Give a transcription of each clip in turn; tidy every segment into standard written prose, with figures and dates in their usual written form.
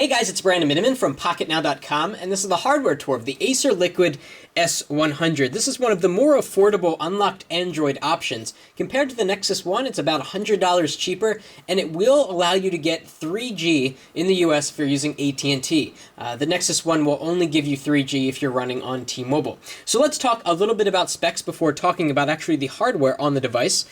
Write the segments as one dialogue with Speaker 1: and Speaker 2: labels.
Speaker 1: Hey guys, it's Brandon Miniman from Pocketnow.com, and this is the hardware tour of the Acer Liquid S100. This is one of the more affordable unlocked Android options. Compared to the Nexus 1, it's about $100 cheaper, and it will allow you to get 3G in the US if you're using AT&T. The Nexus 1 will only give you 3G if you're running on T-Mobile. So let's talk a little bit about specs before talking about actually the hardware on the device.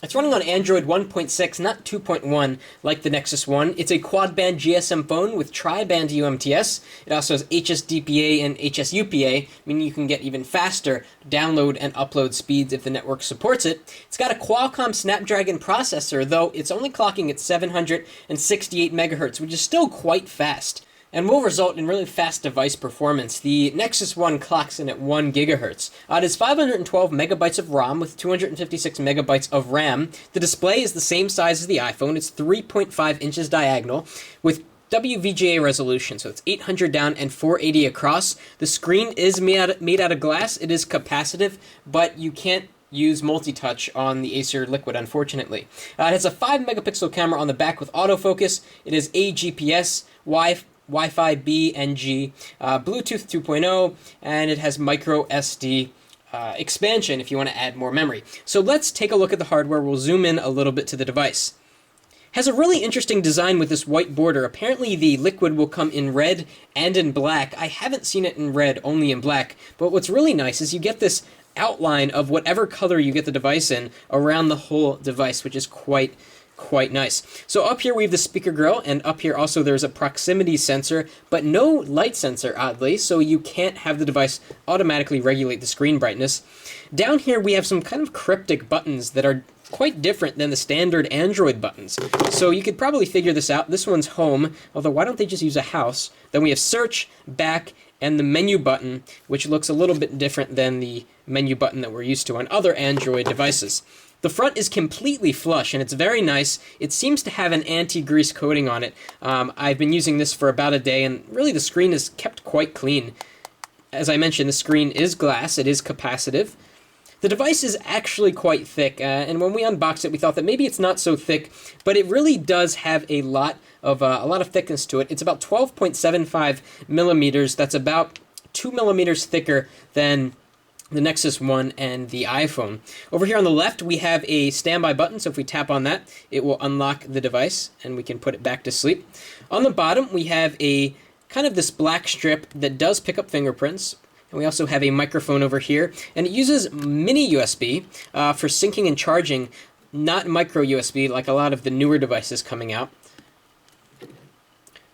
Speaker 1: It's running on Android 1.6, not 2.1 like the Nexus 1. It's a quad-band GSM phone with tri-band UMTS. It also has HSDPA and HSUPA, meaning you can get even faster download and upload speeds if the network supports it. It's got a Qualcomm Snapdragon processor, though it's only clocking at 768 MHz, which is still quite fast, and will result in really fast device performance. The Nexus 1 clocks in at 1 GHz. It has 512 megabytes of ROM with 256 megabytes of RAM. The display is the same size as the iPhone. It's 3.5 inches diagonal with WVGA resolution, so it's 800 down and 480 across. The screen is made out of glass. It is capacitive, but you can't use multi-touch on the Acer Liquid, unfortunately. It has a 5 megapixel camera on the back with autofocus. It is AGPS, Wi-Fi B and G, Bluetooth 2.0, and it has micro SD expansion if you want to add more memory. So let's take a look at the hardware. We'll zoom in a little bit to the device. Has a really interesting design with this white border. Apparently the Liquid will come in red and in black. I haven't seen it in red, only in black. But what's really nice is you get this outline of whatever color you get the device in around the whole device, which is quite nice. So up here we have the speaker grill, and up here also there's a proximity sensor, but no light sensor, oddly, so you can't have the device automatically regulate the screen brightness. Down here we have some kind of cryptic buttons that are quite different than the standard Android buttons. So you could probably figure this out. This one's home, although why don't they just use a house? Then we have search, back, and the menu button, which looks a little bit different than the menu button that we're used to on other Android devices. The front is completely flush, and it's very nice. It seems to have an anti-grease coating on it. I've been using this for about a day, and really the screen is kept quite clean. As I mentioned, the screen is glass. It is capacitive. The device is actually quite thick, and when we unboxed it, we thought that maybe it's not so thick, but it really does have a lot of thickness to it. It's about 12.75 millimeters. That's about 2 millimeters thicker than the Nexus 1 and the iPhone. Over here on the left, we have a standby button, so if we tap on that, it will unlock the device, and we can put it back to sleep. On the bottom, we have a kind of this black strip that does pick up fingerprints, and we also have a microphone over here, and it uses mini USB for syncing and charging, not micro USB like a lot of the newer devices coming out.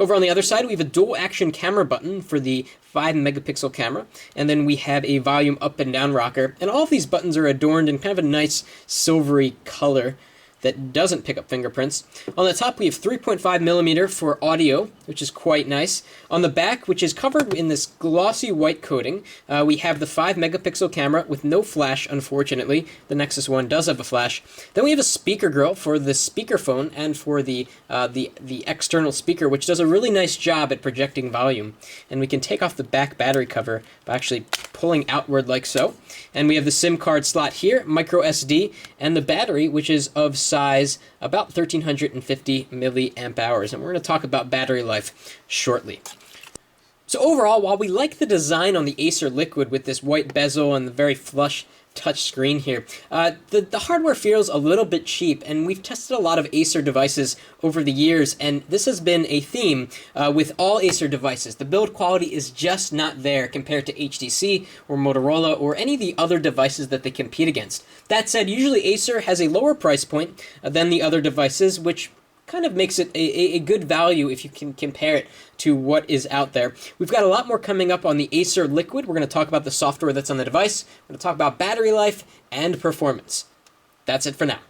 Speaker 1: Over on the other side, we have a dual action camera button for the 5 megapixel camera, and then we have a volume up and down rocker, and all of these buttons are adorned in kind of a nice silvery color that doesn't pick up fingerprints. On the top, we have 3.5 millimeter for audio, which is quite nice. On the back, which is covered in this glossy white coating, we have the 5 megapixel camera with no flash, unfortunately. The Nexus 1 does have a flash. Then we have a speaker grill for the speakerphone and for the external speaker, which does a really nice job at projecting volume. And we can take off the back battery cover by actually pulling outward like so. And we have the SIM card slot here, micro SD, and the battery, which is of size about 1350 milliamp hours. And we're going to talk about battery life shortly. So overall, while we like the design on the Acer Liquid with this white bezel and the very flush touch screen here, the hardware feels a little bit cheap, and we've tested a lot of Acer devices over the years, and this has been a theme with all Acer devices. The build quality is just not there compared to HTC or Motorola or any of the other devices that they compete against. That said, usually Acer has a lower price point than the other devices, which kind of makes it a good value if you can compare it to what is out there. We've got a lot more coming up on the Acer Liquid. We're going to talk about the software that's on the device. We're going to talk about battery life and performance. That's it for now.